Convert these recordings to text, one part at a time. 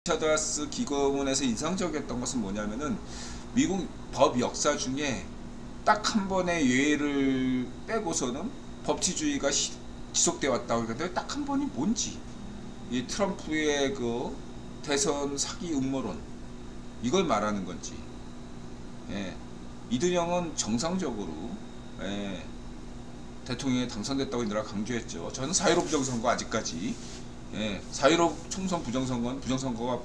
리차드스 기고문에서 인상적이었던 것은 뭐냐면은 미국 법 역사 중에 딱 한 번의 예외를 빼고서는 법치주의가 지속되어 왔다고 하는데 딱 한 번이 뭔지, 이 트럼프의 그 대선 사기 음모론, 이걸 말하는 건지. 예. 이든영은 정상적으로, 예, 대통령에 당선됐다고 인들아 강조했죠. 저는 4.15 부정선거 아직까지, 예, 4.15 총선 부정선거가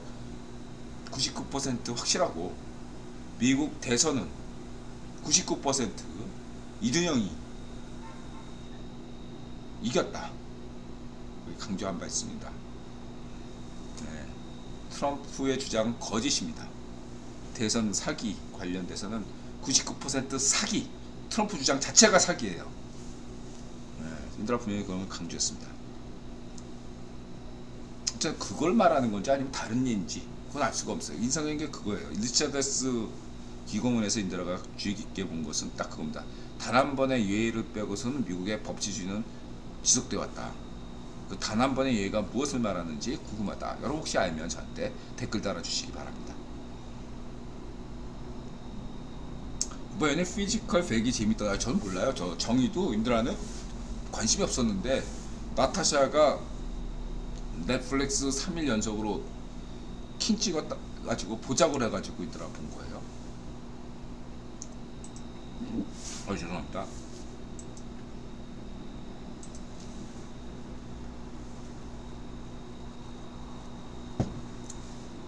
99% 확실하고, 미국 대선은 99% 이든영이 이겼다, 강조한 바 있습니다. 네, 트럼프의 주장은 거짓입니다. 대선 사기 관련돼서는 99% 사기, 트럼프 주장 자체가 사기예요. 네, 인드라 분명히 그걸 강조했습니다. 진짜 그걸 말하는 건지 아니면 다른 얘기인지 그건 알 수가 없어요. 인상적인 게 그거예요. 리차드스 기고문에서 인드라가 주의 깊게 본 것은 딱 그겁니다. 단 한 번의 예외를 빼고서는 미국의 법치주의는 지속되어 왔다. 그 단 한 번의 예외가 무엇을 말하는지 궁금하다. 여러분 혹시 알면 저한테 댓글 달아주시기 바랍니다. 이번에 피지컬 100이 재밌다. 저는 몰라요. 저 정의도 인드라는 관심이 없었는데, 나타샤가 넷플릭스 3일 연속으로 킹 찍어가지고 보자고 해가지고 인드라 본 거예요. 죄송합니다.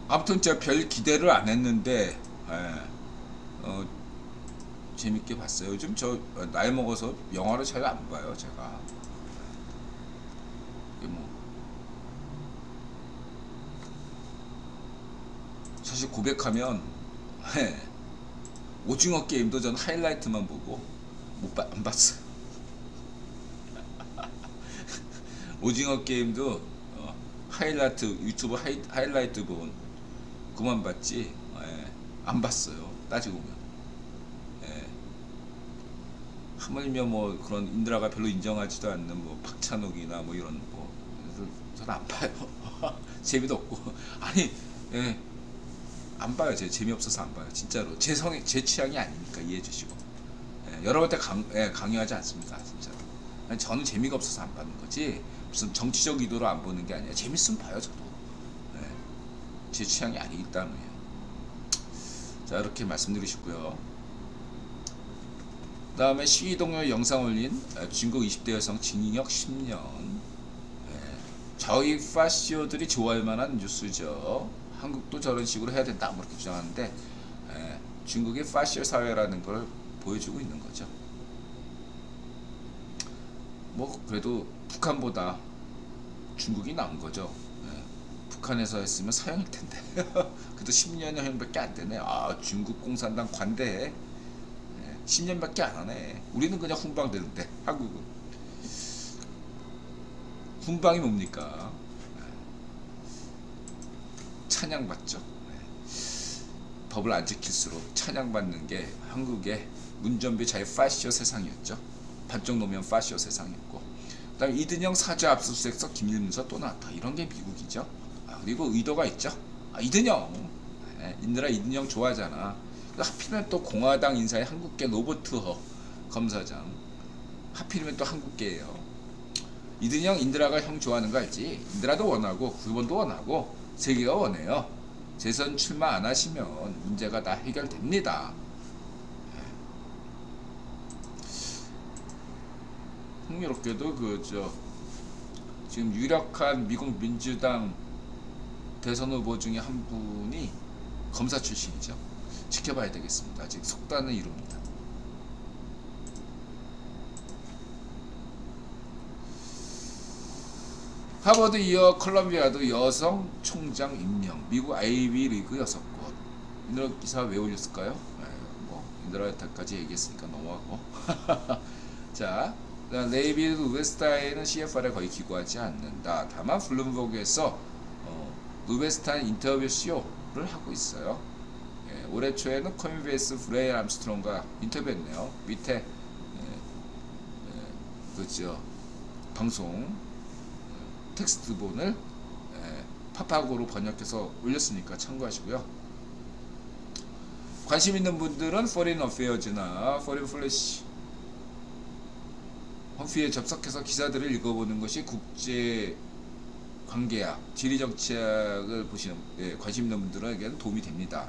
아무튼 제가 별 기대를 안 했는데, 재밌게 봤어요. 요즘 저 나이 먹어서 영화를 잘 안 봐요, 제가. 뭐 사실 고백하면, 오징어 게임도 전 하이라이트만 보고 안 봤어요. 오징어 게임도 하이라이트, 유튜브 하이라이트 본 그만 봤지, 안 봤어요. 따지고 보면. 하물며 뭐 그런 인드라가 별로 인정하지도 않는 뭐 박찬욱이나 뭐 이런 뭐, 저는 안 봐요. 재미도 없고. 아니, 안 봐요. 제 재미없어서 안 봐요. 진짜로 제 취향이 아니니까 이해해 주시고. 여러분한테 강요하지 않습니다. 진짜로. 아니, 저는 재미가 없어서 안 받는 거지, 무슨 정치적 의도로 안 보는 게 아니라 재밌으면 봐요. 저도. 제 취향이 아니기 때문이에요. 자, 이렇게 말씀드리시고요. 그 다음에 시위 동료 영상 올린 중국 20대 여성 징역 10년. 저희 파시오들이 좋아할 만한 뉴스죠. 한국도 저런 식으로 해야 된다, 뭐 이렇게 주장하는데, 중국의 파시오 사회라는 걸 보여주고 있는 거죠. 뭐 그래도 북한보다 중국이 나은 거죠. 북한에서 했으면 사형일 텐데. 그래도 10년형밖에 안 되네. 중국 공산당 관대해. 10년밖에 안 하네. 우리는 그냥 훈방되는데, 한국은. 훈방이 뭡니까? 찬양받죠. 법을 안 지킬수록 찬양받는 게 한국의 문전비 자유 파시오 세상이었죠. 반쪽 노면 파시오 세상이었고, 그 다음에 이든영 사죄 압수수색서 기밀 문서 또 나왔다. 이런 게 미국이죠. 그리고 의도가 있죠. 이든영, 인드라 이든영 좋아하잖아. 하필이면 또 공화당 인사의 한국계 로버트 허 검사장, 하필이면 또 한국계예요. 이든영, 인드라가 형 좋아하는 거 알지? 인드라도 원하고 그분도 원하고 세계가 원해요. 재선 출마 안 하시면 문제가 다 해결됩니다. 흥미롭게도 지금 유력한 미국 민주당 대선 후보 중에 한 분이 검사 출신이죠. 지켜봐야 되겠습니다. 아직 속단은 이룹니다. 하버드 이어 컬럼비아도 여성 총장 임명, 미국 아이비 리그 6곳. 인드라 기사 왜 올렸을까요? 뭐 인드라까지 얘기했으니까 넘어가고. 자, 레이비드 루베스타인은 CFR에 거의 기고하지 않는다. 다만 블룸버그에서 루베스타인 인터뷰 쇼를 하고 있어요. 올해 초에는 커뮤베이스 브레일 암스트롱과 인터뷰했네요. 밑에 그죠, 방송 텍스트본을 파파고로 번역해서 올렸으니까 참고하시고요. 관심 있는 분들은 Foreign Affairs나 Foreign Flash 홈피에 접속해서 기사들을 읽어보는 것이 국제 관계학, 지리정치학을 보시는 관심 있는 분들에게는 도움이 됩니다.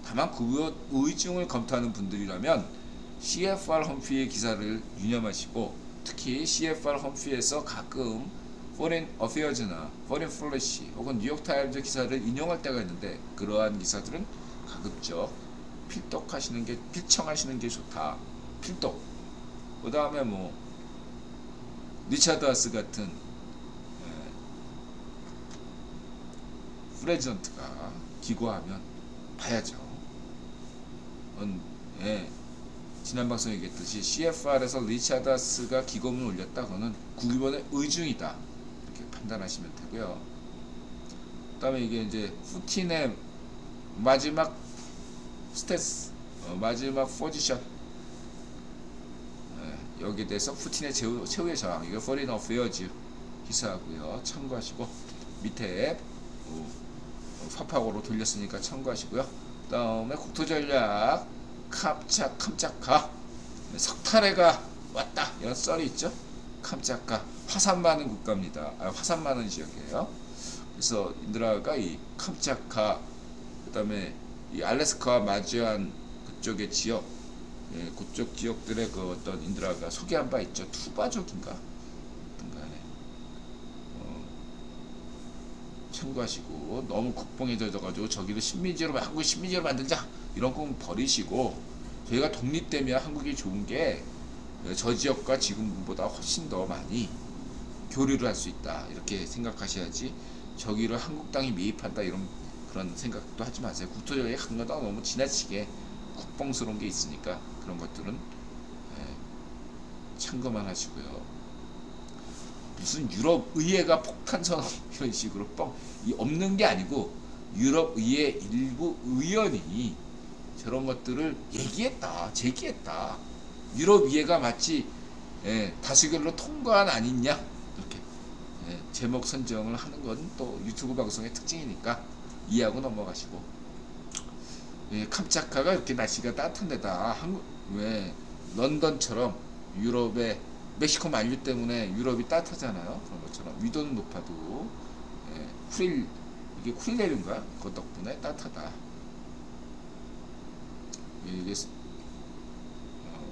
다만 그 의중을 검토하는 분들이라면 CFR 홈피의 기사를 유념하시고, 특히 CFR 홈피에서 가끔 Foreign Affairs나 Foreign Flash 혹은 뉴욕타임즈 기사를 인용할 때가 있는데, 그러한 기사들은 가급적 필청하시는 게 좋다. 필독. 그 다음에 뭐 리차드 하스 같은 프레지던트가 기고하면 봐야죠. 지난 방송에 얘기했듯이 CFR에서 리차드 하스가 기고문을 올렸다, 그거는 국유본의 의중이다, 이렇게 판단하시면 되고요. 그 다음에 이게 이제 푸틴의 마지막 스탠스, 마지막 포지션, 여기에 대해서 푸틴의 최후의 저항, 이거 Foreign Affairs 기사하고요. 참고하시고, 밑에 파파고로 돌렸으니까 참고하시고요. 그 다음에 국토전략 캄차카 석탄해가 왔다, 이런 썰이 있죠. 캄차카 화산 많은 국가입니다. 화산 많은 지역이에요. 그래서 인드라가 이 캄차카, 그 다음에 이 알래스카와 마주한 그쪽의 지역, 그쪽 지역들의 그 어떤 인드라가 소개한 바 있죠. 투바족인가? 참고하시고, 너무 국뽕에 젖어가지고 저기를 한국 식민지로 만들자, 이런 건 버리시고, 저희가 독립되면 한국이 좋은 게 저 지역과 지금보다 훨씬 더 많이 교류를 할 수 있다, 이렇게 생각하셔야지, 저기를 한국 땅이 매입한다 이런 그런 생각도 하지 마세요. 국토적인 강요가 너무 지나치게 국뽕스러운 게 있으니까 그런 것들은 참고만 하시고요. 무슨 유럽 의회가 폭탄선언 이런 식으로 없는 게 아니고, 유럽 의회 일부 의원이 저런 것들을 제기했다. 유럽 의회가 마치 다수결로 통과한 아니냐, 이렇게 제목 선정을 하는 건 또 유튜브 방송의 특징이니까 이해하고 넘어가시고, 캄차카가 이렇게 날씨가 따뜻한 데다, 왜 런던처럼 유럽의 멕시코 만류 때문에 유럽이 따뜻하잖아요. 그런 것처럼 위도는 높아도 이게 쿠릴레르인가? 그 덕분에 따뜻하다. 이게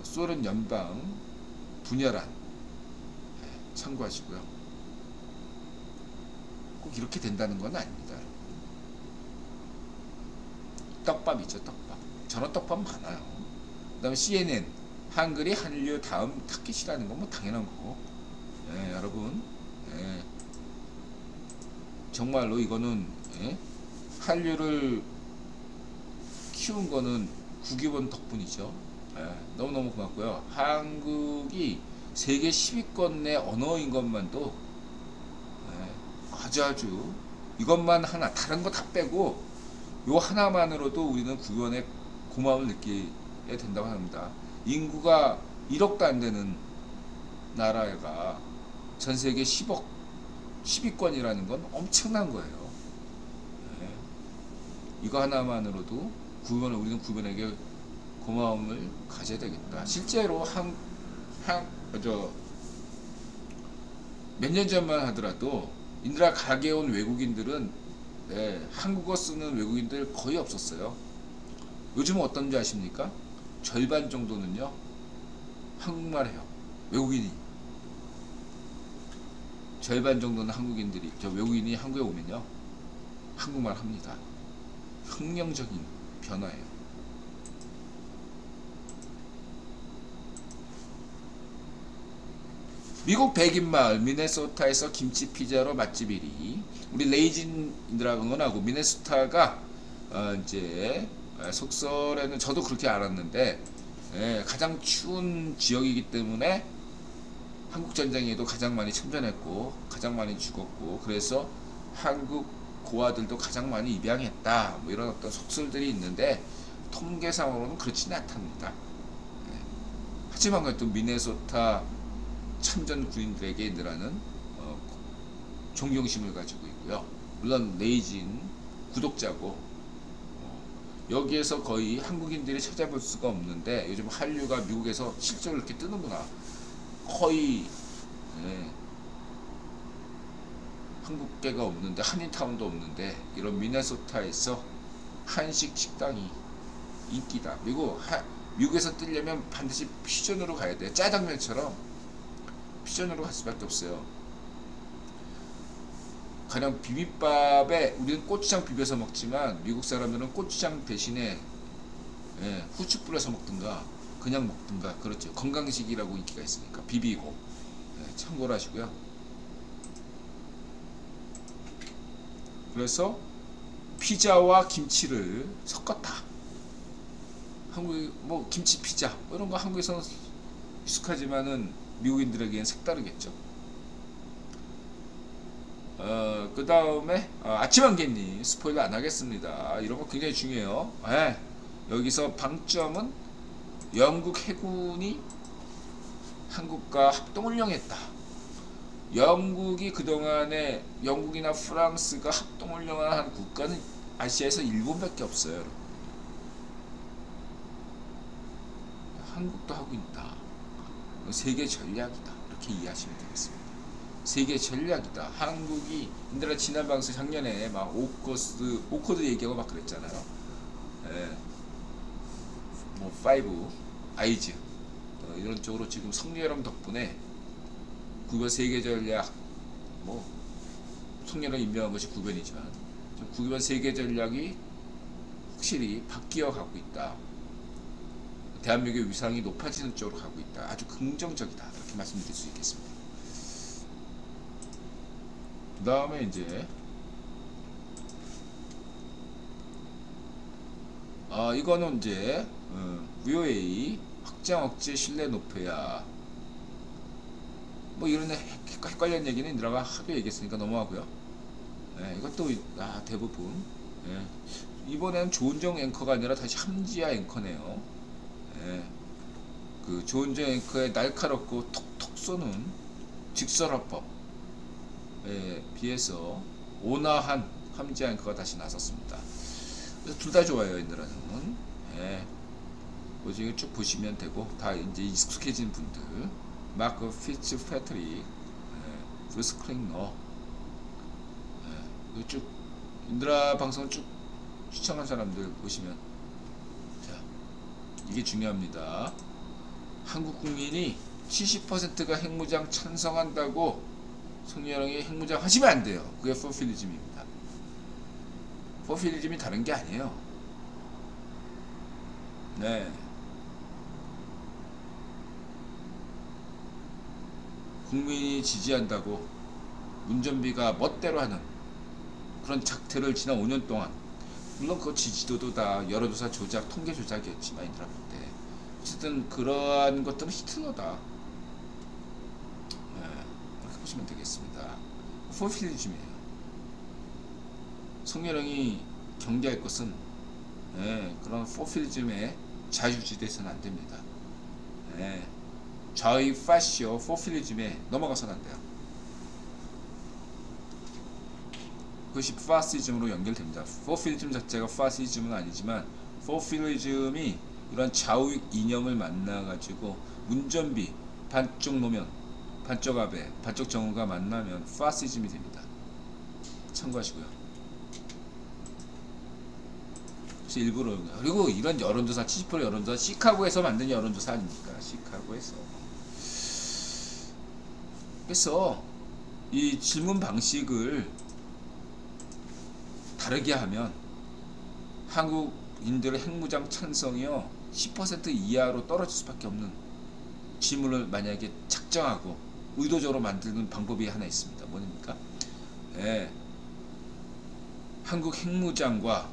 소련 연방 분열한, 참고하시고요. 꼭 이렇게 된다는 건 아닙니다. 떡밥 있죠, 떡밥. 저런 떡밥 많아요. 그 다음에 CNN, 한글이 한류 다음 타깃이라는 건 뭐 당연한 거고, 여러분, 정말로 이거는 한류를 키운 거는 국유본 덕분이죠. 너무너무 고맙고요. 한국이 세계 10위권 내 언어인 것만도 아주 이것만 하나, 다른 거 다 빼고 요 하나만으로도 우리는 국유본의 고마움을 느끼게 된다고 합니다. 인구가 1억도 안 되는 나라가 전 세계 10위권이라는 건 엄청난 거예요. 이거 하나만으로도 우리는 국유본에게 고마움을 가져야 되겠다. 실제로 몇 년 전만 하더라도 인드라 가게 온 외국인들은 한국어 쓰는 외국인들 거의 없었어요. 요즘은 어떤지 아십니까? 절반 정도는요 한국말 해요. 외국인이 절반 정도는 외국인이 한국에 오면요 한국말 합니다. 혁명적인 변화예요. 미국 백인마을 미네소타에서 김치 피자로 맛집 1위. 우리 레이진이라 응원하고, 미네소타가 이제 속설에는 저도 그렇게 알았는데 가장 추운 지역이기 때문에 한국 전쟁에도 가장 많이 참전했고 가장 많이 죽었고, 그래서 한국 고아들도 가장 많이 입양했다, 뭐 이런 어떤 속설들이 있는데 통계상으로는 그렇지는 않답니다. 하지만 그래도 미네소타 참전 군인들에게 인드라는 존경심을 가지고 있고요. 물론 레이진 구독자고, 여기에서 거의 한국인들이 찾아볼 수가 없는데 요즘 한류가 미국에서 실적으로 이렇게 뜨는구나. 거의 예, 한국계가 없는데, 한인타운도 없는데 이런 미네소타에서 한식 식당이 인기다. 그리고 미국에서 뜨려면 반드시 퓨전으로 가야 돼. 짜장면처럼 퓨전으로 갈 수밖에 없어요. 가령 비빔밥에 우리는 고추장 비벼서 먹지만 미국 사람들은 고추장 대신에 후추 뿌려서 먹든가 그냥 먹든가 그렇죠. 건강식이라고 인기가 있으니까 비비고. 참고로 하시고요. 그래서 피자와 김치를 섞었다. 한국 뭐 김치 피자 뭐 이런 거 한국에서는 익숙하지만은 미국인들에게는 색다르겠죠. 그 다음에 아침 한개님 스포일러 안 하겠습니다. 이런 거 굉장히 중요해요. 여기서 방점은 영국 해군이 한국과 합동훈련했다. 영국이 그동안에 영국이나 프랑스가 합동훈련을 한 국가는 아시아에서 일본밖에 없어요. 여러분. 한국도 하고 있다. 세계 전략이다. 이렇게 이해하시면 되겠습니다. 세계 전략이다. 한국이 인들아 지난 방송 작년에 막 오코드 얘기하고 막 그랬잖아요. 뭐 5 아이즈 이런 쪽으로 지금 성렬형 덕분에 구별 세계 전략, 뭐 성렬형 임명한 것이 구변이지만 구변 세계 전략이 확실히 바뀌어 가고 있다. 대한민국의 위상이 높아지는 쪽으로 가고 있다. 아주 긍정적이다. 이렇게 말씀드릴 수 있겠습니다. 그 다음에 이제 이거는 이제 VOA 확장 억제 신뢰 높여야 뭐 이런 헷갈리는 얘기는 인드라가 하도 얘기했으니까 넘어가고요. 이것도 대부분 이번에는 조은정 앵커가 아니라 다시 함지아 앵커네요. 그 조은정 앵커의 날카롭고 톡톡 쏘는 직설화법에 비해서 온화한 함지아 앵커가 다시 나섰습니다. 그래서 둘 다 좋아요. 인드라는 지금 쭉 보시면 되고, 다 이제 익숙해진 분들, 마크 피츠패트릭, 브루스 클링너, 쭉 인드라 방송 쭉 시청한 사람들 보시면, 자, 이게 중요합니다. 한국 국민이 70%가 핵무장 찬성한다고 송여령이 핵무장 하시면 안 돼요. 그게 포퓰리즘입니다. 포퓰리즘이 다른 게 아니에요. 국민이 지지한다고 운전비가 멋대로 하는 그런 작태를 지난 5년 동안, 물론 그 지지도도 다 여론조사 조작, 통계 조작이었지만 인드라 볼 때 어쨌든 그러한 것들은 히틀러다. 이렇게 보시면 되겠습니다. 포퓰리즘이에요. 송여령이 경계할 것은 그런 포퓰리즘에 자유지대해서는 안 됩니다. 좌의 파시오 포퓰리즘에 넘어가서는 안 돼요. 그것이 파시즘으로 연결됩니다. 포퓰리즘 자체가 파시즘은 아니지만 포퓰리즘이 이런 좌우익 이념을 만나가지고 운전비, 반쪽 노면, 반쪽 아베, 반쪽 정우가 만나면 파시즘이 됩니다. 참고하시고요. 그래서 일부러, 그리고 이런 여론조사 70% 여론조사 시카고에서 만든 여론조사 아닙니까? 시카고에서. 그래서 이 질문 방식을 다르게 하면 한국인들의 핵무장 찬성이요 10% 이하로 떨어질 수밖에 없는 질문을 만약에 작정하고 의도적으로 만드는 방법이 하나 있습니다. 뭐입니까? 한국 핵무장과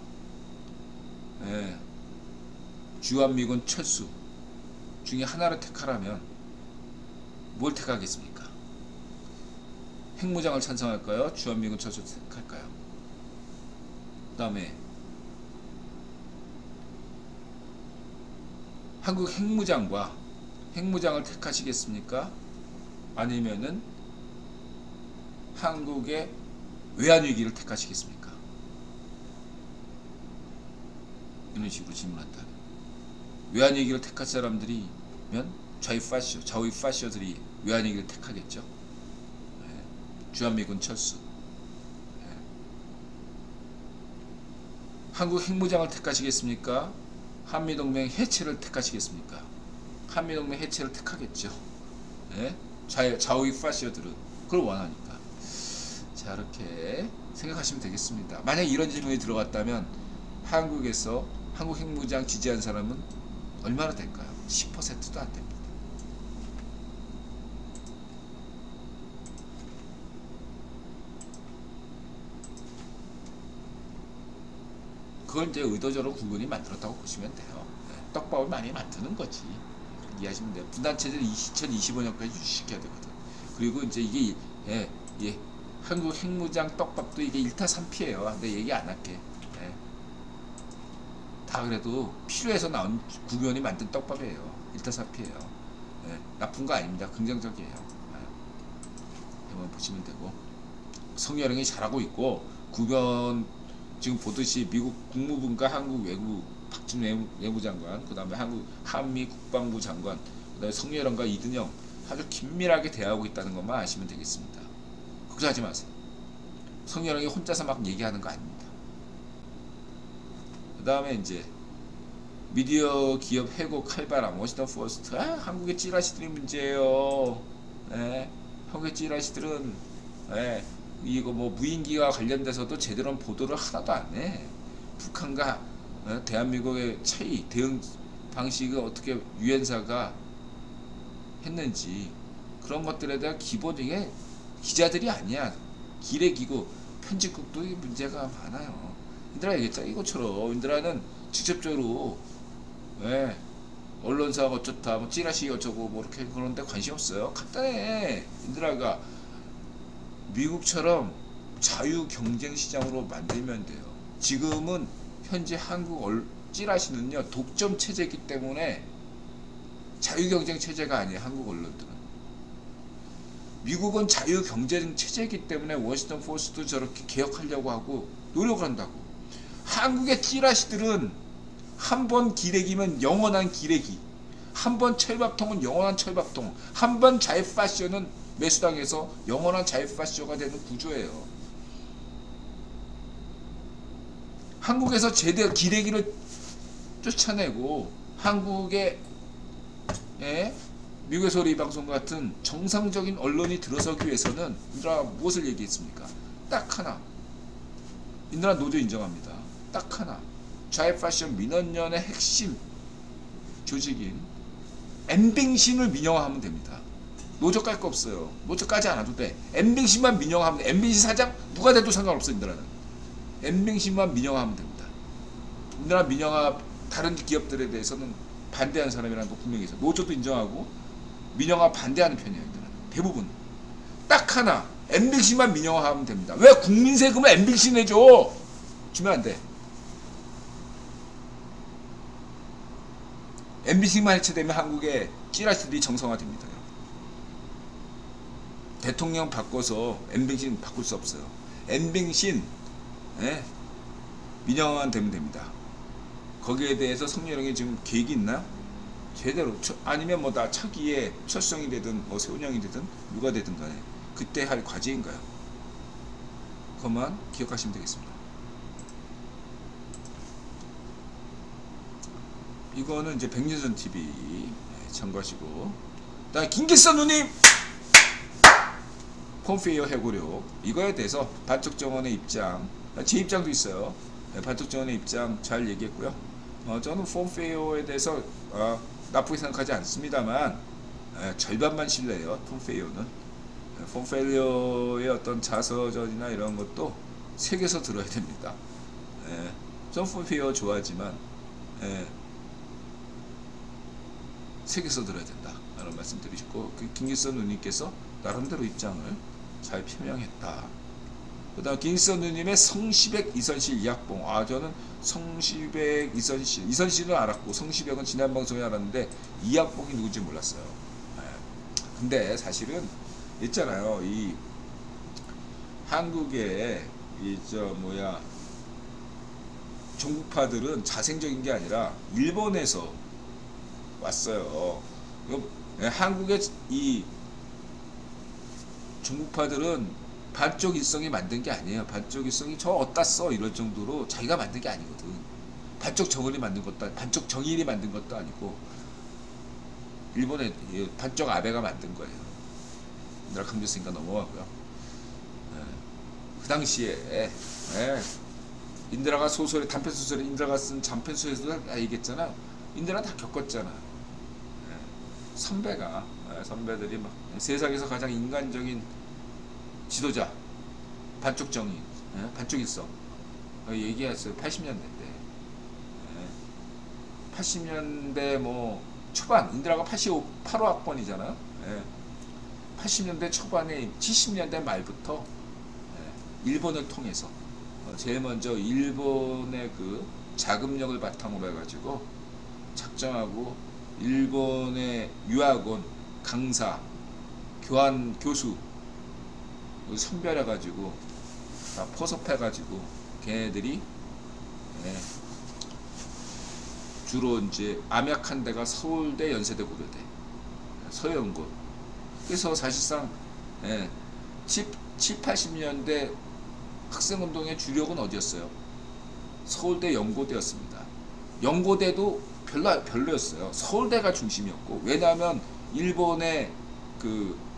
주한미군 철수 중에 하나를 택하라면 뭘 택하겠습니까? 핵무장을 찬성할까요? 주한미군 철수 택할까요? 그 다음에 한국 핵무장과 핵무장을 택하시겠습니까? 아니면은 한국의 외환위기를 택하시겠습니까? 이런 식으로 질문한다. 외환위기를 택할 사람들이면 좌우 파시오들이 외환위기를 택하겠죠. 주한미군 철수. 한국 핵무장을 택하시겠습니까? 한미동맹 해체를 택하시겠습니까? 한미동맹 해체를 택하겠죠. 좌우 파시오들은 그걸 원하니까. 자, 이렇게 생각하시면 되겠습니다. 만약 이런 질문이 들어갔다면 한국에서 한국 핵무장 지지한 사람은 얼마나 될까요? 10%도 안 됩니다. 그걸 이제 의도적으로 국군이 만들었다고 보시면 돼요. 떡밥을 많이 만드는 거지. 이해하시면 돼요. 분단체제를 2025년까지 유지시켜야 되거든. 그리고 이제 이게 한국 핵무장 떡밥도 이게 1타 3피예요. 근데 얘기 안 할게. 다 그래도 필요해서 나온 국연이 만든 떡밥이에요. 1타 4피예요. 나쁜 거 아닙니다. 긍정적이에요. 한번 보시면 되고, 성여령이 잘하고 있고, 국연 지금 보듯이 미국 국무부가 한국 외무 박준 외무장관, 그 다음에 한미 국방부 장관, 그 다음에 성여령과 이든영 아주 긴밀하게 대화하고 있다는 것만 아시면 되겠습니다. 걱정하지 마세요. 성여령이 혼자서 막 얘기하는 거 아닙니다. 그 다음에 이제 미디어 기업 해고 칼바람, 워싱턴 포스트. 한국의 찌라시들이 문제예요. 한국의 찌라시들은 이거 뭐 무인기와 관련돼서도 제대로 보도를 하나도 안 해. 북한과 대한민국의 차이, 대응 방식을 어떻게 유엔사가 했는지 그런 것들에 대한 기본적인 기자들이 아니야. 기레기고 편집국도 문제가 많아요. 인드라 얘기했잖아. 이것처럼 인드라는 직접적으로 언론사가 어쩌다 뭐 찌라시 어쩌고 뭐 이렇게 그런데 관심 없어요. 간단해. 인드라가 미국처럼 자유 경쟁 시장으로 만들면 돼요. 지금은 현재 한국 찌라시는요 독점 체제이기 때문에 자유 경쟁 체제가 아니에요. 한국 언론들은. 미국은 자유 경쟁 체제이기 때문에 워싱턴 포스트도 저렇게 개혁하려고 하고 노력을 한다고. 한국의 찌라시들은 한 번 기레기면 영원한 기레기, 한 번 철밥통은 영원한 철밥통, 한 번 자유파쇼는 매수당해서 영원한 자유파쇼가 되는 구조예요. 한국에서 제대로 기레기를 쫓아내고 한국의 미국의 소리 방송 같은 정상적인 언론이 들어서기 위해서는 인드라 무엇을 얘기했습니까? 딱 하나. 인드라 노조 인정합니다. 딱 하나. 좌이파쇼 민원연의 핵심 조직인 엠빙신을 민영화하면 됩니다. 노조 깔 거 없어요. 노조 까지 않아도 돼. 엠빙신만 민영화하면 돼. 엠빙신 사장 누가 돼도 상관없어. 인드라는 엠빙신만 민영화하면 됩니다. 인드라 민영화 다른 기업들에 대해서는 반대하는 사람이라는 거 분명히 있어요. 노조도 인정하고 민영화 반대하는 편이에요. 인드라는 대부분. 딱 하나. 엠빙신만 민영화하면 됩니다. 왜 국민 세금을 엠빙신에 줘? 주면 안 돼. 엠빙신만 해체되면 한국의 찌라시들이 정상화됩니다. 대통령 바꿔서 엠빙신 바꿀 수 없어요. 엠빙신 민영화만 되면 됩니다. 거기에 대해서 성렬형이 지금 계획이 있나요? 제대로 아니면 뭐 다 차기에 철수형이 되든 뭐 세운형이 되든 누가 되든 간에 그때 할 과제인가요? 그것만 기억하시면 되겠습니다. 이거는 이제 백년전 TV 참고하시고, 다음에 김기선 누님 폼페이오 해고력 이거에 대해서 반쪽정원의 입장, 제 입장도 있어요. 반쪽정원의 입장 잘 얘기했고요. 저는 폼페이오에 대해서 나쁘게 생각하지 않습니다만 절반만 신뢰해요. 폼페이오는 폼페이오의 어떤 자서전이나 이런 것도 색에서 들어야 됩니다. 전 폼페이오 좋아하지만 색에서 들어야 된다 라는 말씀 드리시고, 김기선 누님께서 나름대로 입장을 잘 표명했다. 그 다음 김기선 누님의 성시백 이선실 이학봉, 저는 성시백 이선실은 알았고 성시백은 지난 방송에 알았는데 이학봉이 누군지 몰랐어요. 근데 사실은 있잖아요, 이 한국의 이 저 뭐야 종북파들은 자생적인 게 아니라 일본에서 왔어요. 한국의 이 종북파들은 반쪽 일성이 만든 게 아니에요. 반쪽 일성이 저 어디다 써 이럴 정도로 자기가 만든 게 아니거든. 반쪽 정일이 만든 것도 반쪽 정일이 만든 것도 아니고 일본의 반쪽 아베가 만든 거예요. 내가 강조했으니까 넘어가고요. 그 당시에 인드라가 소설에 단편 소설에 인드라가 쓴 장편소에서도 다 얘기했잖아. 인드라 다 겪었잖아. 선배들이 막 세상에서 가장 인간적인 지도자 반쪽 정의 반쪽 일성 얘기했어요. 80년대 때 80년대 뭐 초반 인드라가 85학번이잖아요. 80년대 초반에 70년대 말부터 일본을 통해서 제일 먼저 일본의 그 자금력을 바탕으로 해가지고 작정하고 일본의 유학원 강사 교환 교수 선별해가지고 다 포섭해가지고 걔네들이 주로 이제 암약한 데가 서울대, 연세대, 고려대, 서영고. 그래서 사실상 7, 80년대 학생운동의 주력은 어디였어요? 서울대, 연고대였습니다. 연고대도 별로였어요. 서울대가 중심이었고, 왜냐하면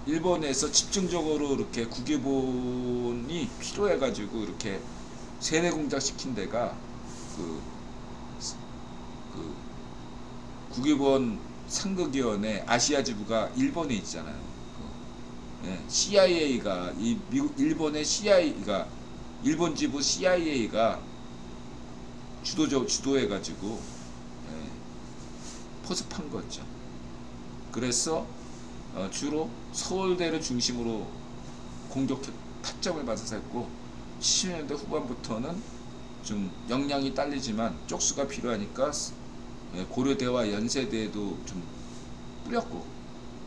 일본에서 집중적으로 이렇게 국유본이 필요해가지고 이렇게 세뇌 공작 시킨 데가 국유본 상극위원회 아시아 지부가 일본에 있잖아요. CIA가 일본의 CIA가 일본 지부 CIA가 주도해가지고 포섭한 거죠. 그래서 주로 서울대를 중심으로 타점을 받아서 했고 70년대 후반부터는 좀 역량이 딸리지만 쪽수가 필요하니까 고려대와 연세대에도 좀 뿌렸고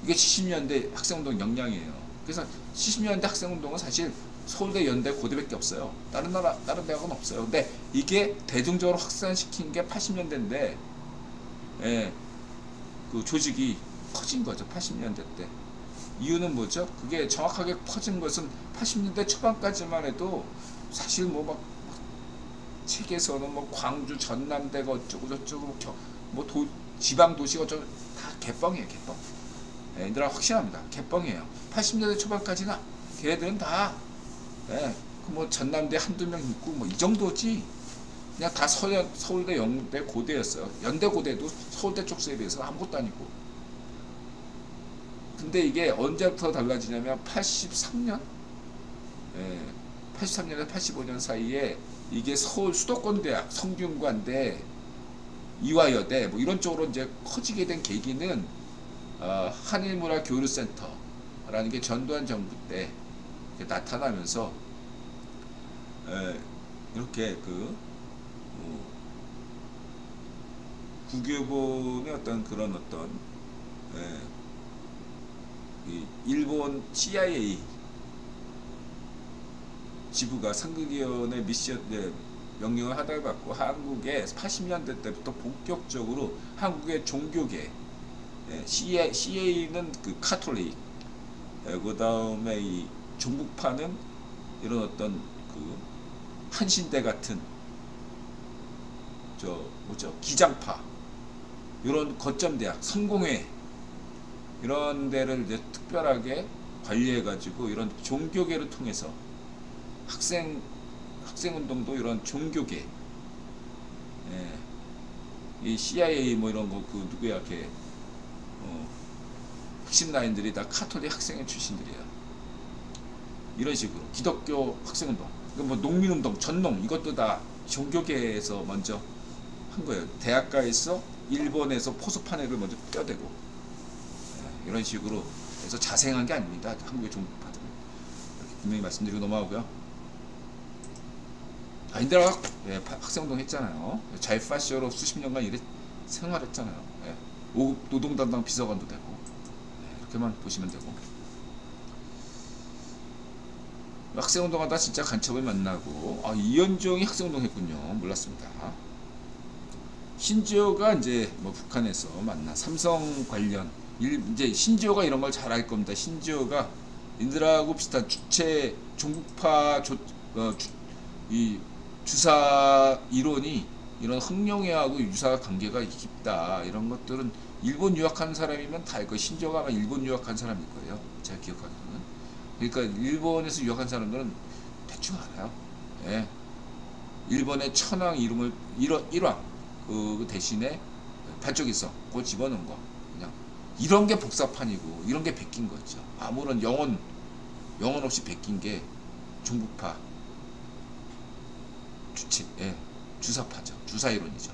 이게 70년대 학생운동 역량이에요. 그래서 70년대 학생운동은 사실 서울대, 연대, 고대밖에 없어요. 다른 대학은 없어요. 근데 이게 대중적으로 확산시킨 게 80년대인데 그 조직이 커진 거죠. 80년대 때. 이유는 뭐죠? 그게 정확하게 퍼진 것은 80년대 초반까지만 해도 사실 막 책에서는 뭐 광주, 전남대가 어쩌고 저쩌고 지방 도시가 어쩌고 다 개뻥이에요. 개뻥. 얘들아 확신합니다. 개뻥이에요. 80년대 초반까지나 걔네들은 다 뭐 전남대 한두 명 있고 뭐 이 정도지. 그냥 다 서울대, 연대, 고대였어요. 연대, 고대도 서울대 쪽수에 비해서 아무것도 아니고. 근데 이게 언제부터 달라지냐면 83년? 83년에서 85년 사이에 이게 서울 수도권 대학, 성균관대, 이화여대 뭐 이런 쪽으로 이제 커지게 된 계기는 한일문화 교류센터라는 게 전두환 정부 때 나타나면서 이렇게 국유본의 그런 일본 CIA 지부가 상극위원회 미션 명령을 하달받고 한국에 80년대 때부터 본격적으로 한국의 종교계 CA는 그 카톨릭 그 다음에 이 종북파는 이런 한신대 같은 기장파 이런 거점대학 성공회 이런 데를 이제 특별하게 관리해가지고 이런 종교계를 통해서 학생운동도 이런 종교계 이 CIA 뭐 이런 거 누구야 핵심 라인들이 다 카톨릭 학생회 출신들이에요. 이런 식으로 기독교 학생운동 뭐 농민운동 전농 이것도 다 종교계에서 먼저 한 거예요. 대학가에서 일본에서 포섭한 애를 먼저 뼈대고 이런 식으로 해서 자생한 게 아닙니다. 한국의 종북파들 이렇게 분명히 말씀드리고 넘어가고요. 인드라가 학생운동 했잖아요. 자유파시오로 수십 년간 생활했잖아요. 5급 노동단당 비서관도 되고 이렇게만 보시면 되고 학생운동하다 진짜 간첩을 만나고, 이현종이 학생운동 했군요. 몰랐습니다. 신지호가 이제 뭐 북한에서 만나 삼성 관련 이제 신지호가 이런 걸 잘 알 겁니다. 신지호가 인들하고 비슷한 주체 종북파 이 주사 이론이 이런 흥룡회하고 유사 관계가 깊다. 이런 것들은 일본 유학한 사람이면 다 알 거예요. 신지호가 아마 일본 유학한 사람일 거예요. 제가 기억하기로는. 그러니까 일본에서 유학한 사람들은 대충 알아요. 예. 일본의 천황 이름을 일왕 그 대신에 반쪽에서 그거 집어넣은 거, 그냥 이런 게 복사판이고 이런 게 베낀 거죠. 아무런 영혼 없이 베낀 게 종북파 주사파죠. 주사 이론이죠.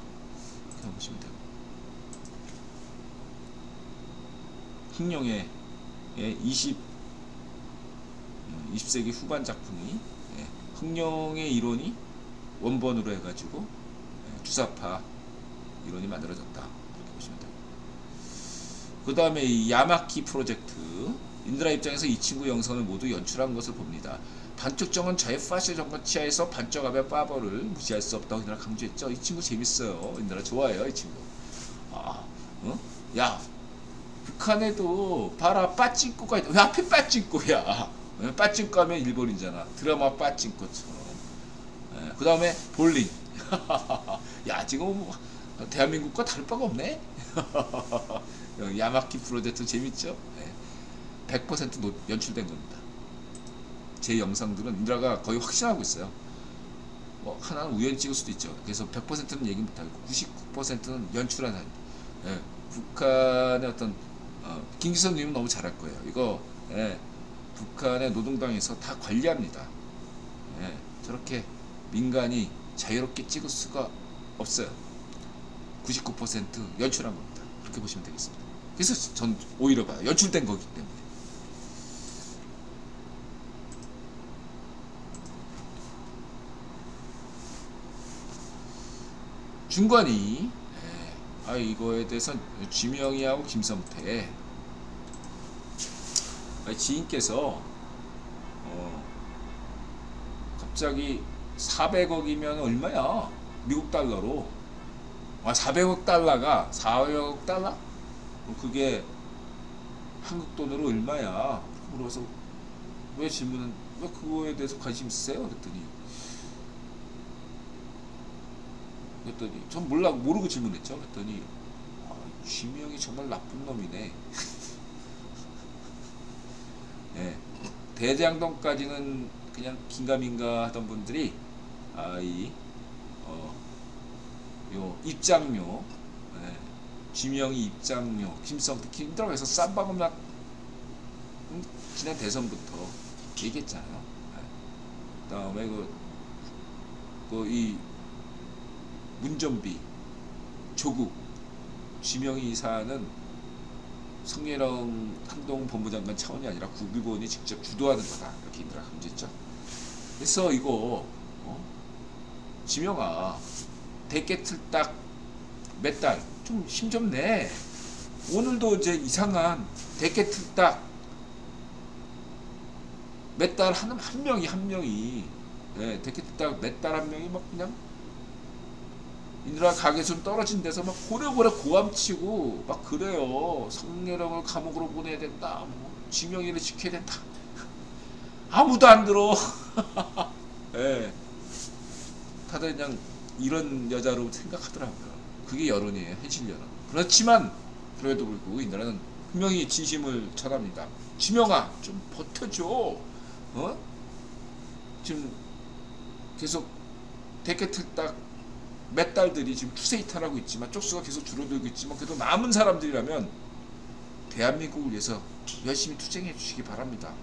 그렇게 보시면 되고, 흥룡의 20세기 후반 작품이 흥룡의 이론이 원본으로 해가지고 주사파 이론이 만들어졌다. 그렇게 보시면 되고, 그 다음에 이 야마키 프로젝트, 인드라 입장에서 이 친구 영상을 모두 연출한 것을 봅니다. 반특정은 자의 파시 정권 치하에서 반쪽압의 파벌을 무시할 수 없다고 인드라 강조했죠. 이 친구 재밌어요. 인드라 좋아해요. 이 친구. 야, 북한에도 봐라, 빠찡꼬가 있다. 왜 앞에 빠찡꼬야? 빠찡꼬 하면 일본이잖아. 드라마 빠찡꼬처럼. 그 다음에 볼링. 야, 지금 대한민국과 다를 바가 없네. 야마키 프로젝트 재밌죠? 100% 연출된 겁니다. 제 영상들은 인드라가 거의 확신하고 있어요. 뭐 하나는 우연히 찍을 수도 있죠. 그래서 100%는 얘기 못하고 99%는 연출한 사람. 북한의 어떤 김기성님은 너무 잘할 거예요. 이거 북한의 노동당에서 다 관리합니다. 저렇게 민간이 자유롭게 찍을 수가 없어요. 99% 연출한 겁니다. 그렇게 보시면 되겠습니다. 그래서 전 오히려 봐요. 연출된 거기 때문에. 중관이 이거에 대해서 지명이하고 김성태 지인께서 갑자기 400억이면 얼마야? 미국 달러로 400억 달러가 400억 달러? 그게 한국 돈으로 얼마야? 물어서 왜 그거에 대해서 관심 있으세요? 그랬더니 전 모르고 질문했죠. 그랬더니 지명이 정말 나쁜 놈이네. 대장동까지는 그냥 긴가민가 하던 분들이 요 입장료, 지명이 입장료, 김성태, 김들어가 해서 쌈박음락 지난 대선부터 얘기했잖아요. 그 다음에 이 문전비, 조국, 지명이 이사는 성예령 한동본부장관 차원이 아니라 국유본이 직접 주도하는 거다. 이렇게 인드라 강조했죠. 그래서 이거 지명아 대깨틀딱 몇 달 좀 힘 좀 내. 오늘도 이제 이상한 대깨틀딱 몇 달 한 명이 대깨틀딱 몇 달 한 명이 막 그냥 인드라 가게 좀 떨어진 데서 막 고래고래 고함치고 막 그래요. 성렬형을 감옥으로 보내야 된다. 뭐 지명이를 지켜야 된다. 아무도 안 들어. 다들 그냥 이런 여자로 생각하더라고요. 그게 여론이에요. 현실 여론. 그렇지만 그래도 불구하고 인드라는 분명히 진심을 전합니다. 지명아 좀 버텨줘. 지금 계속 대깨틀딱 몇 달들이 지금 추세 이탈하고 있지만 쪽수가 계속 줄어들고 있지만 그래도 남은 사람들이라면 대한민국을 위해서 열심히 투쟁해 주시기 바랍니다.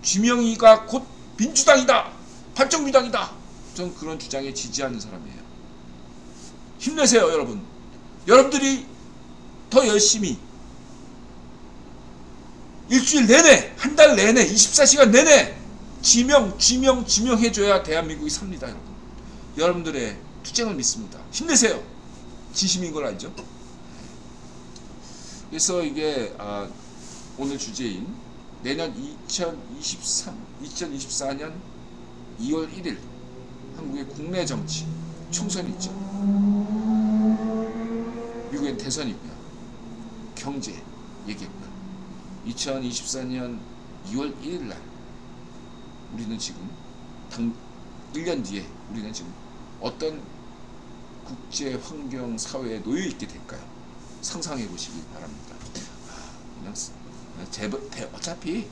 지명이가 곧 민주당이다, 반정민당이다. 전 그런 주장에 지지하는 사람이에요. 힘내세요, 여러분. 여러분들이 더 열심히 일주일 내내, 한 달 내내, 24시간 내내 지명해줘야 대한민국이 삽니다, 여러분. 여러분들의 투쟁을 믿습니다. 힘내세요. 진심인 걸 알죠? 그래서 이게 오늘 주제인 내년 2024년 2월 1일 한국의 국내 정치 총선이 있죠. 미국엔 대선이고요. 경제 얘기했고요. 2024년 2월 1일 날 우리는 지금 1년 뒤에 우리는 지금 어떤 국제 환경 사회에 놓여 있게 될까요? 상상해 보시기 바랍니다. 그냥 어차피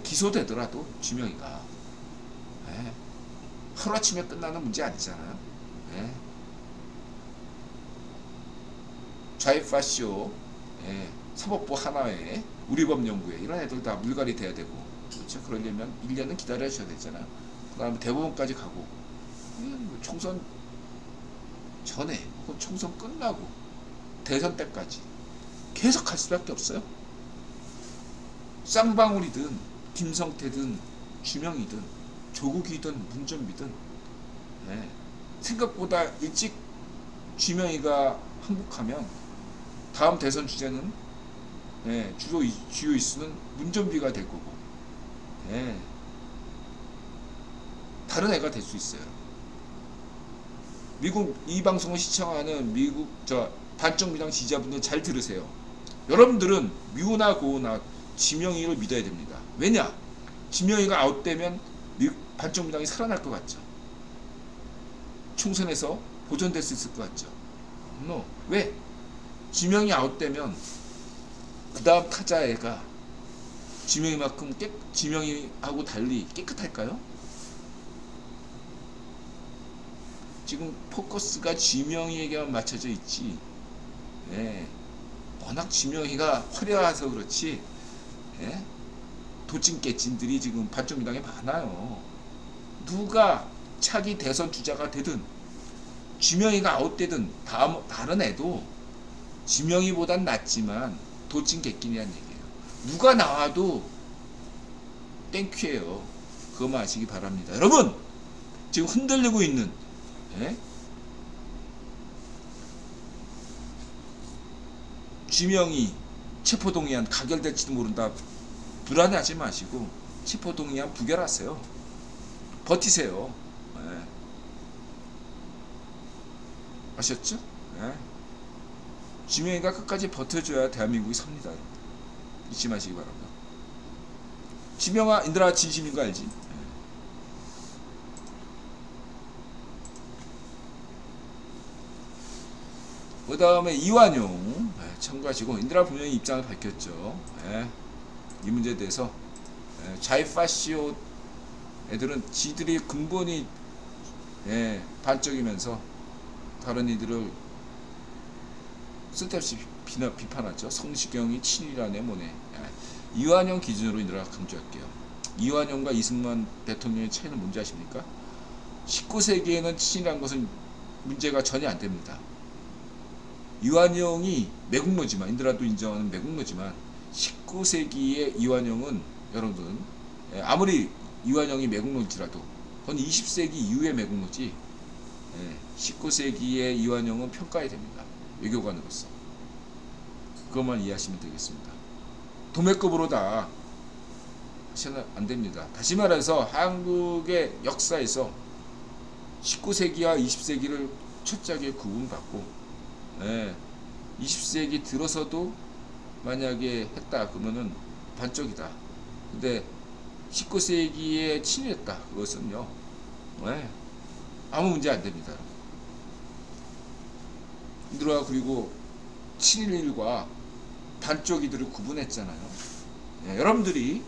기소되더라도 지명이가 하루아침에 끝나는 문제 아니잖아요. 좌이파쇼 사법부 하나에 우리법연구회 이런 애들 다 물갈이 돼야 되고, 그렇죠? 그러려면 1년은 기다려줘야 되잖아요. 그 다음에 대법원까지 가고, 총선 전에 혹은 총선 끝나고 대선 때까지 계속 갈 수밖에 없어요. 쌍방울이든 김성태든 주명이든 조국이든 문전비든 생각보다 일찍 주명이가 항복하면 다음 대선 주제는 주요 이슈는 문전비가 될 거고 다른 애가 될 수 있어요. 미국 이 방송을 시청하는 미국 반쪽 미당 지지자분들 잘 들으세요. 여러분들은 뮤나 고나 지명이를 믿어야 됩니다. 왜냐? 지명이가 아웃되면 반쪽 미당이 살아날 것 같죠? 총선에서 보존될 수 있을 것 같죠? No. 왜? 지명이 아웃되면 그 다음 타자애가 지명이만큼 지명이하고 달리 깨끗할까요? 지금 포커스가 지명이에게만 맞춰져 있지. 워낙 지명이가 화려해서 그렇지. 도찐 깨찐들이 지금 반쪽 미당에 많아요. 누가 차기 대선 주자가 되든 지명이가 아웃되든 다른 애도 지명이보단 낫지만 도찐 깨끼니란 얘기예요. 누가 나와도 땡큐예요. 그거만 아시기 바랍니다. 여러분 지금 흔들리고 있는 지명이 체포동의안 가결될지도 모른다. 불안해하지 마시고 체포동의안 부결하세요. 버티세요. 아셨죠? 지명이가 끝까지 버텨줘야 대한민국이 섭니다. 잊지 마시기 바랍니다. 지명아, 인들아 진심인 거 알지? 그 다음에 이완용 참가하시고, 인들아 분명히 입장을 밝혔죠. 이 문제에 대해서 자이파시오 애들은 지들이 근본이 반쪽이면서 다른 이들을 쓸데없이 비판하죠. 성시경이 친일이라네 뭐네. 이완용 기준으로 인들아 강조할게요. 이완용과 이승만 대통령의 차이는 뭔지 아십니까? 19세기에는 친일한 것은 문제가 전혀 안 됩니다. 이완용이 매국노지만, 인들아도 인정하는 매국노지만 19세기의 이완용은 여러분들은 아무리 이완용이 매국노지라도 그건 20세기 이후의 매국노지 19세기의 이완용은 평가해야 됩니다. 외교관으로서. 그것만 이해하시면 되겠습니다. 도매급으로 다 하시면 안 됩니다. 다시 말해서 한국의 역사에서 19세기와 20세기를 철저하게 구분받고 20세기 들어서도 만약에 했다 그러면은 반쪽이다. 근데 19세기에 친일했다 그것은요 아무 문제 안 됩니다. 들어와 그리고 친일과 반쪽이들을 구분했잖아요. 여러분들이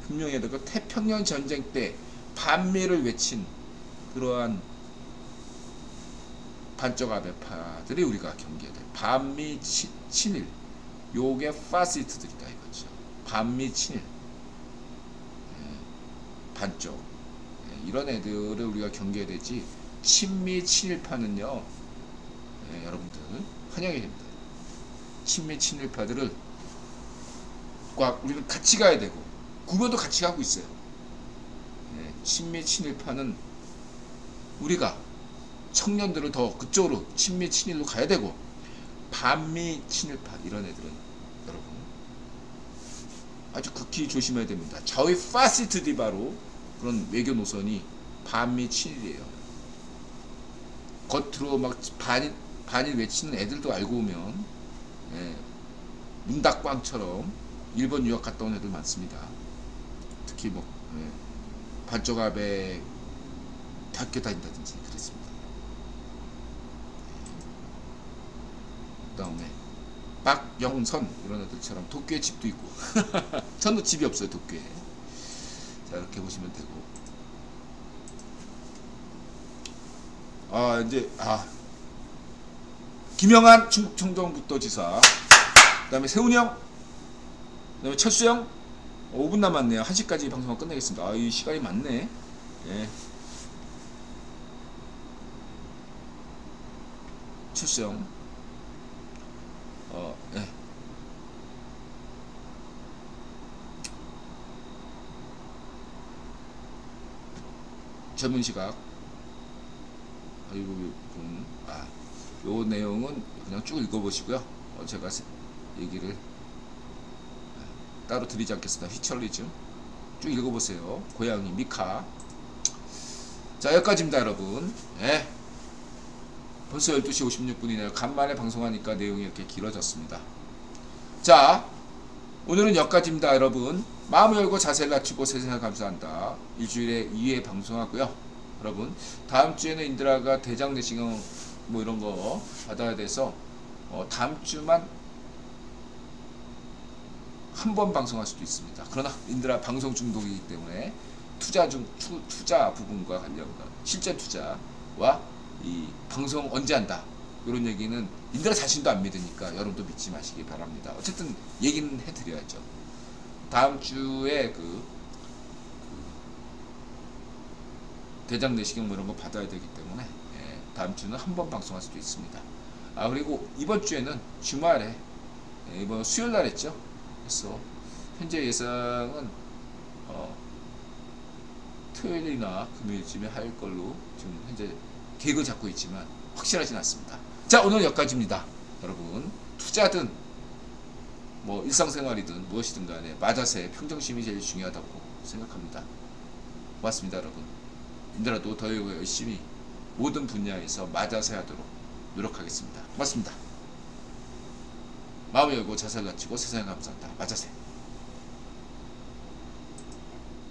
분명히 그 태평양 전쟁 때 반미를 외친 그러한 반쪽 아베파들이 우리가 경계해야 돼. 반미 친일, 요게 파시스트들이다 이거죠. 반미 친일, 반쪽 이런 애들을 우리가 경계해야 되지. 친미 친일파는요, 여러분들 환영해야 됩니다. 친미 친일파들을 꽉 우리는 같이 가야 되고 구별도 같이 가고 있어요. 친미 친일파는 우리가 청년들을 더 그쪽으로 친미 친일로 가야 되고, 반미 친일파 이런 애들은 여러분 아주 극히 조심해야 됩니다. 좌우의 파시트 디바로 그런 외교 노선이 반미 친일이에요. 겉으로 막 반일 외치는 애들도 알고 보면 예, 문닭광처럼 일본 유학 갔다 온 애들 많습니다. 특히 뭐 예, 반쪽압에 대학교 다닌다든지 그랬습니다. 그 다음에 박영선 이런 애들처럼 도쿄에 집도 있고 저는 집이 없어요 도쿄에. 자 이렇게 보시면 되고 이제 김영한 충북 청정북도지사 그 다음에 세훈형 그 다음에 철수형 5분 남았네요. 1시까지 방송을 끝내겠습니다. 이 시간이 많네. 예. 철수형 예. 젊은 시각 요 내용은 그냥 쭉 읽어보시고요. 제가 얘기를 따로 드리지 않겠습니다. 휘철리즘 쭉 읽어보세요. 고양이 미카. 자 여기까지입니다 여러분. 예. 벌써 12시 56분이네요. 간만에 방송하니까 내용이 이렇게 길어졌습니다. 자 오늘은 여기까지입니다 여러분. 마음을 열고 자세를 낮추고 세상을 감사한다. 일주일에 2회 방송하고요. 여러분 다음주에는 인드라가 대장 내시경 뭐 이런거 받아야 돼서 다음주만 한 번 방송할 수도 있습니다. 그러나 인드라 방송 중독이기 때문에 투자 부분과 관련된 실제 투자와 이 방송 언제 한다 이런 얘기는 인드라 자신도 안 믿으니까 여러분도 믿지 마시기 바랍니다. 어쨌든 얘기는 해드려야죠. 다음 주에 대장 내시경 뭐 이런 거 받아야 되기 때문에 다음 주는 한 번 방송할 수도 있습니다. 그리고 이번 주에는 주말에 이번 수요일 날 했죠. 그래서 현재 예상은 토요일이나 금요일쯤에 할 걸로 지금 현재 계획을 잡고 있지만 확실하진 않습니다. 자 오늘 여기까지입니다. 여러분 투자든 뭐 일상생활이든 무엇이든 간에 마자세 평정심이 제일 중요하다고 생각합니다. 고맙습니다 여러분. 인드라도 더 열심히 모든 분야에서 마자세 하도록 노력하겠습니다. 고맙습니다. 마음을 열고 자세를 갖추고 세상에 감사한다. 마자세.